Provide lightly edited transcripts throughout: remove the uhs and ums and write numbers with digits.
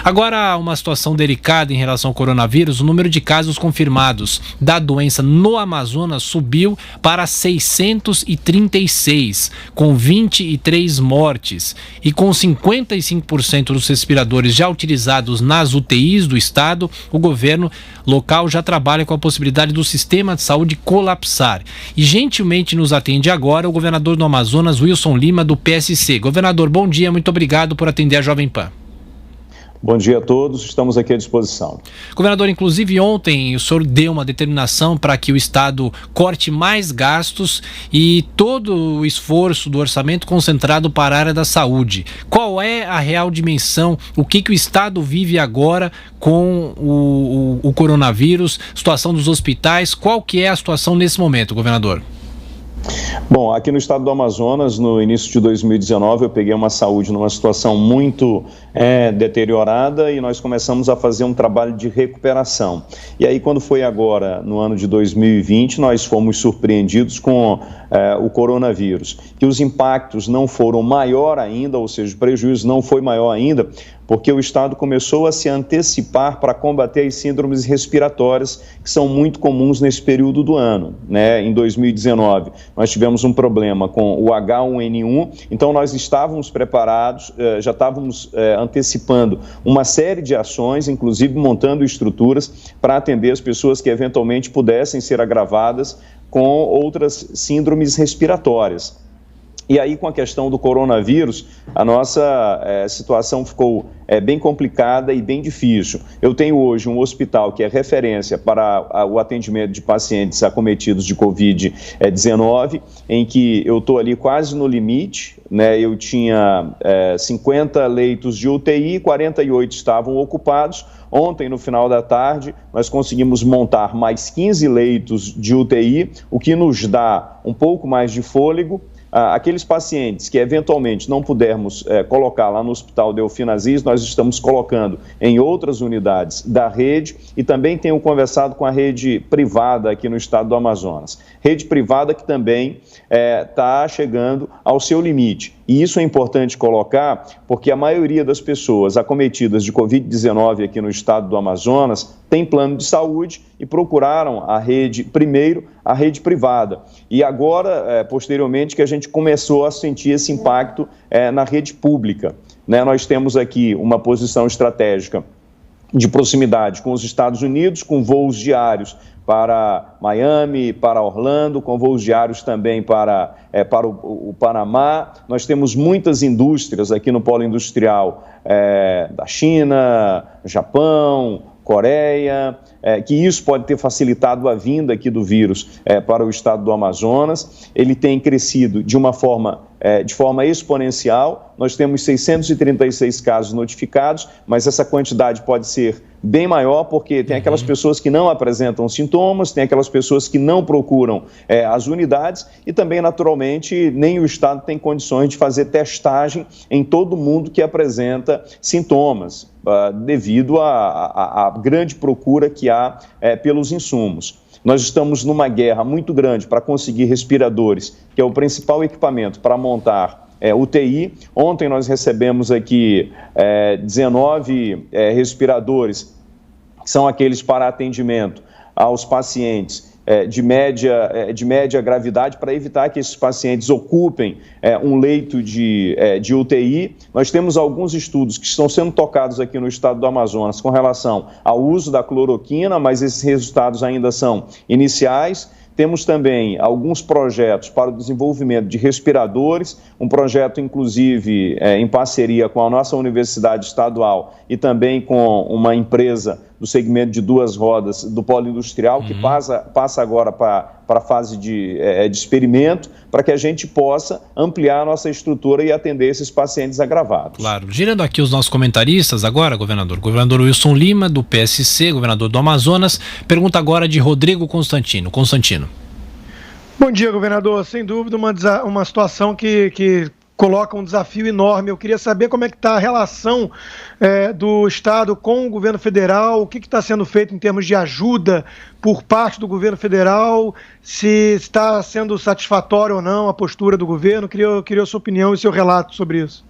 Agora, uma situação delicada em relação ao coronavírus: o número de casos confirmados da doença no Amazonas subiu para 636, com 23 mortes. E com 55% dos respiradores já utilizados nas UTIs do estado, o governo local já trabalha com a possibilidade do sistema de saúde colapsar. E gentilmente nos atende agora o governador do Amazonas, Wilson Lima, do PSC. Governador, bom dia, muito obrigado por atender a Jovem Pan. Bom dia a todos, estamos aqui à disposição. Governador, inclusive ontem o senhor deu uma determinação para que o Estado corte mais gastos e todo o esforço do orçamento concentrado para a área da saúde. Qual é a real dimensão, o que o Estado vive agora com o coronavírus, situação dos hospitais, qual que é a situação nesse momento, governador? Bom, aqui no estado do Amazonas, no início de 2019, eu peguei uma saúde numa situação muito deteriorada e nós começamos a fazer um trabalho de recuperação. E aí, quando foi agora, no ano de 2020, nós fomos surpreendidos com o coronavírus, que os impactos não foram maior ainda, ou seja, o prejuízo não foi maior ainda, porque o Estado começou a se antecipar para combater as síndromes respiratórias, que são muito comuns nesse período do ano, né? Em 2019, nós tivemos um problema com o H1N1, então nós estávamos preparados, já estávamos antecipando uma série de ações, inclusive montando estruturas para atender as pessoas que eventualmente pudessem ser agravadas com outras síndromes respiratórias. E aí, com a questão do coronavírus, a nossa situação ficou bem complicada e bem difícil. Eu tenho hoje um hospital que é referência para o atendimento de pacientes acometidos de Covid-19, em que eu estou ali quase no limite, né? Eu tinha 50 leitos de UTI, 48 estavam ocupados. Ontem, no final da tarde, nós conseguimos montar mais 15 leitos de UTI, o que nos dá um pouco mais de fôlego. Aqueles pacientes que eventualmente não pudermos colocar lá no Hospital Delfim Aziz, nós estamos colocando em outras unidades da rede e também tenho conversado com a rede privada aqui no estado do Amazonas. Rede privada que também está chegando ao seu limite. E isso é importante colocar porque a maioria das pessoas acometidas de Covid-19 aqui no estado do Amazonas tem plano de saúde e procuraram primeiro a rede privada. E agora, posteriormente, que a gente começou a sentir esse impacto na rede pública, né? Nós temos aqui uma posição estratégica de proximidade com os Estados Unidos, com voos diários para Miami, para Orlando, com voos diários também para o Panamá. Nós temos muitas indústrias aqui no polo industrial da China, Japão, Coreia, que isso pode ter facilitado a vinda aqui do vírus para o estado do Amazonas. Ele tem crescido de forma exponencial. Nós temos 636 casos notificados, mas essa quantidade pode ser bem maior, porque tem aquelas pessoas que não apresentam sintomas, tem aquelas pessoas que não procuram as unidades e também, naturalmente, nem o Estado tem condições de fazer testagem em todo mundo que apresenta sintomas, devido à grande procura que há pelos insumos. Nós estamos numa guerra muito grande para conseguir respiradores, que é o principal equipamento para montar UTI. Ontem nós recebemos aqui 19 respiradores, que são aqueles para atendimento aos pacientes de média gravidade, para evitar que esses pacientes ocupem um leito de UTI. Nós temos alguns estudos que estão sendo tocados aqui no estado do Amazonas com relação ao uso da cloroquina, mas esses resultados ainda são iniciais. Temos também alguns projetos para o desenvolvimento de respiradores, um projeto, inclusive, em parceria com a nossa universidade estadual e também com uma empresa do segmento de duas rodas do polo industrial, que passa agora para a fase de experimento, para que a gente possa ampliar a nossa estrutura e atender esses pacientes agravados. Claro. Girando aqui os nossos comentaristas agora, governador. Governador Wilson Lima, do PSC, governador do Amazonas. Pergunta agora de Rodrigo Constantino. Constantino. Bom dia, governador. Sem dúvida, uma situação que coloca um desafio enorme. Eu queria saber como é que está a relação do Estado com o governo federal, o que está sendo feito em termos de ajuda por parte do governo federal, se está sendo satisfatório ou não a postura do governo. Queria a sua opinião e seu relato sobre isso.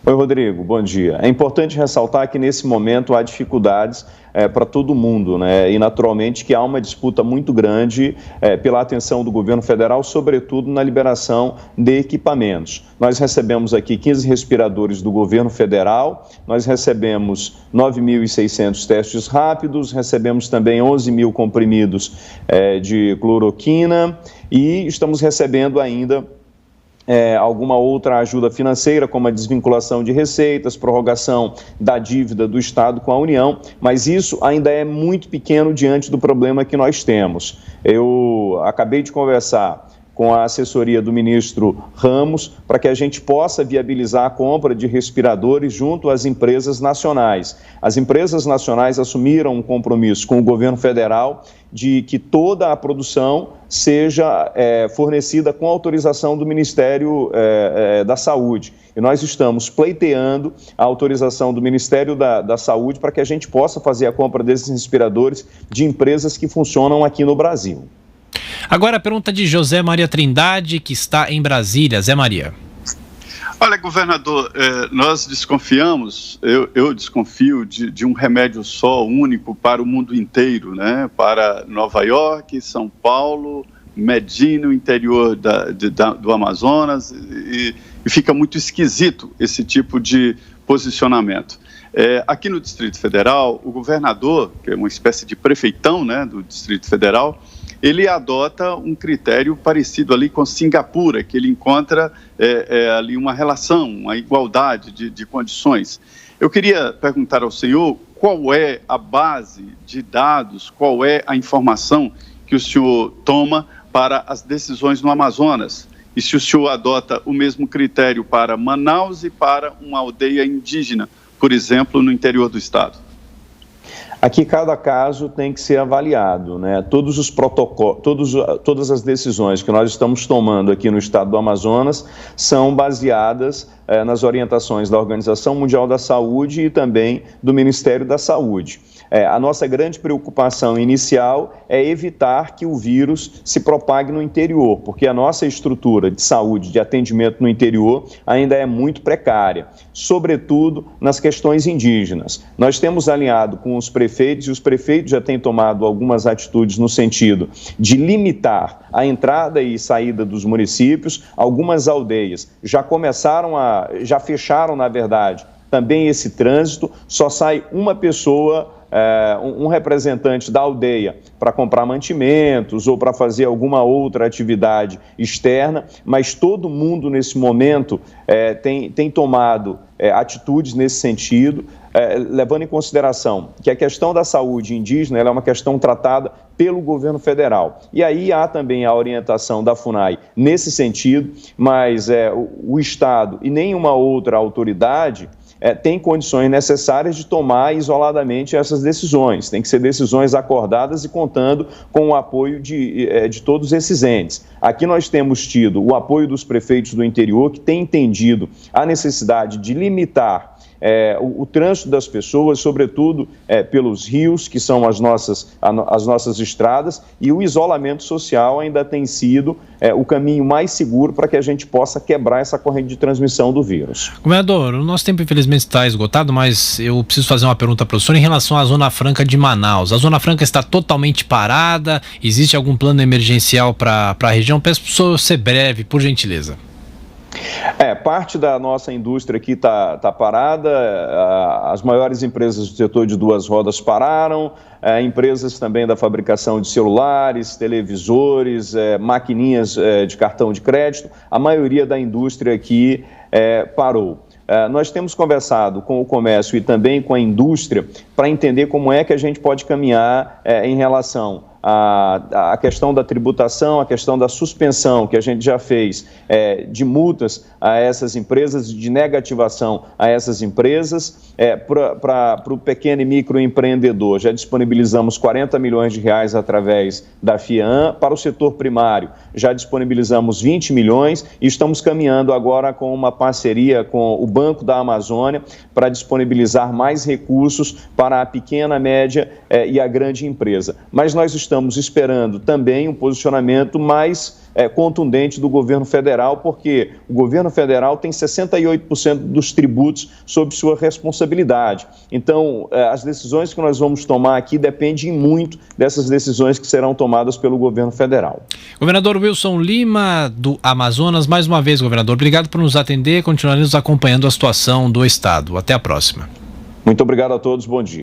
Oi, Rodrigo, bom dia. É importante ressaltar que nesse momento há dificuldades para todo mundo, né? E naturalmente que há uma disputa muito grande pela atenção do governo federal, sobretudo na liberação de equipamentos. Nós recebemos aqui 15 respiradores do governo federal, nós recebemos 9.600 testes rápidos, recebemos também 11 mil comprimidos de cloroquina e estamos recebendo ainda alguma outra ajuda financeira, como a desvinculação de receitas, prorrogação da dívida do Estado com a União, mas isso ainda é muito pequeno diante do problema que nós temos. Eu acabei de conversar com a assessoria do ministro Ramos, para que a gente possa viabilizar a compra de respiradores junto às empresas nacionais. As empresas nacionais assumiram um compromisso com o governo federal de que toda a produção seja fornecida com autorização do Ministério da Saúde. E nós estamos pleiteando a autorização do Ministério da Saúde para que a gente possa fazer a compra desses respiradores de empresas que funcionam aqui no Brasil. Agora a pergunta de José Maria Trindade, que está em Brasília. Zé Maria. Olha, governador, nós desconfiamos, eu desconfio de um remédio só, único para o mundo inteiro, né? Para Nova York, São Paulo, Medina, o interior do Amazonas, e fica muito esquisito esse tipo de posicionamento. Aqui no Distrito Federal, o governador, que é uma espécie de prefeitão, né, do Distrito Federal, ele adota um critério parecido ali com Singapura, que ele encontra ali uma relação, uma igualdade de condições. Eu queria perguntar ao senhor qual é a base de dados, qual é a informação que o senhor toma para as decisões no Amazonas, e se o senhor adota o mesmo critério para Manaus e para uma aldeia indígena, por exemplo, no interior do estado. Aqui cada caso tem que ser avaliado, né? Todos os protocolos, todas as decisões que nós estamos tomando aqui no estado do Amazonas são baseadas nas orientações da Organização Mundial da Saúde e também do Ministério da Saúde. A nossa grande preocupação inicial é evitar que o vírus se propague no interior, porque a nossa estrutura de saúde, de atendimento no interior, ainda é muito precária, sobretudo nas questões indígenas. Nós temos alinhado com os prefeitos, e os prefeitos já têm tomado algumas atitudes no sentido de limitar a entrada e saída dos municípios. Algumas aldeias já fecharam, na verdade, também esse trânsito, só sai uma pessoa, um representante da aldeia para comprar mantimentos ou para fazer alguma outra atividade externa, mas todo mundo nesse momento tem tomado atitudes nesse sentido, levando em consideração que a questão da saúde indígena ela é uma questão tratada pelo governo federal. E aí há também a orientação da FUNAI nesse sentido, mas o Estado e nenhuma outra autoridade tem condições necessárias de tomar isoladamente essas decisões. Tem que ser decisões acordadas e contando com o apoio de todos esses entes. Aqui nós temos tido o apoio dos prefeitos do interior, que têm entendido a necessidade de limitar o trânsito das pessoas, sobretudo pelos rios, que são as nossas estradas, e o isolamento social ainda tem sido o caminho mais seguro para que a gente possa quebrar essa corrente de transmissão do vírus. Governador, o nosso tempo infelizmente está esgotado, mas eu preciso fazer uma pergunta para o senhor em relação à Zona Franca de Manaus. A Zona Franca está totalmente parada? Existe algum plano emergencial para a região? Peço para o senhor ser breve, por gentileza. Parte da nossa indústria aqui está parada, as maiores empresas do setor de duas rodas pararam, empresas também da fabricação de celulares, televisores, maquininhas de cartão de crédito, a maioria da indústria aqui parou. Nós temos conversado com o comércio e também com a indústria para entender como é que a gente pode caminhar em relação a questão da tributação, a questão da suspensão que a gente já fez de multas a essas empresas, de negativação a essas empresas, para o pequeno e microempreendedor. Já disponibilizamos 40 milhões de reais através da FIAM. Para o setor primário, já disponibilizamos 20 milhões e estamos caminhando agora com uma parceria com o Banco da Amazônia para disponibilizar mais recursos para a pequena, média e a grande empresa. Mas nós estamos estamos esperando também um posicionamento mais contundente do governo federal, porque o governo federal tem 68% dos tributos sob sua responsabilidade. Então, as decisões que nós vamos tomar aqui dependem muito dessas decisões que serão tomadas pelo governo federal. Governador Wilson Lima, do Amazonas, mais uma vez, governador, obrigado por nos atender, continuaremos acompanhando a situação do estado. Até a próxima. Muito obrigado a todos, bom dia.